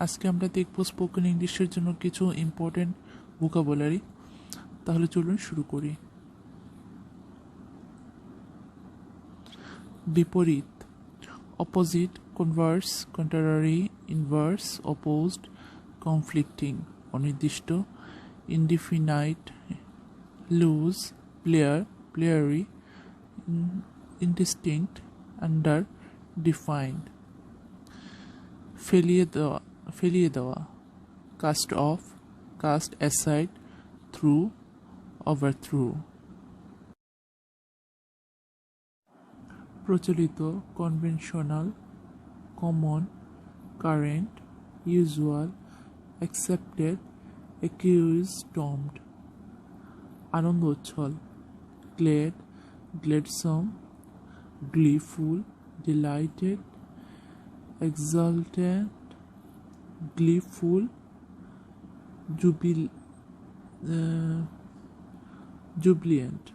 আজকে আমরা দেখব স্পোকেন ইংলিশের জন্য কিছু ইম্পর্টেন্ট ভোকাবুলারি। তাহলে চলুন শুরু করি। বিপরীত, opposite, converse, contrary, inverse, opposed, conflicting, অনির্দিষ্ট, ইনডিফিনাইট, লুজ, প্লেয়ার, প্লেয়ারি, ইনডিস্টিংক্ট, আন্ডার, ডিফাইন্ড। ফেলিয়ে দেওয়া, cast off, cast aside, throw, overthrow. প্রচলিত, conventional, common, current, usual, accepted, accused. আনন্দ উচ্ছল, glad, gladsome, gleeful, delighted, exultant, gleeful, jubilant.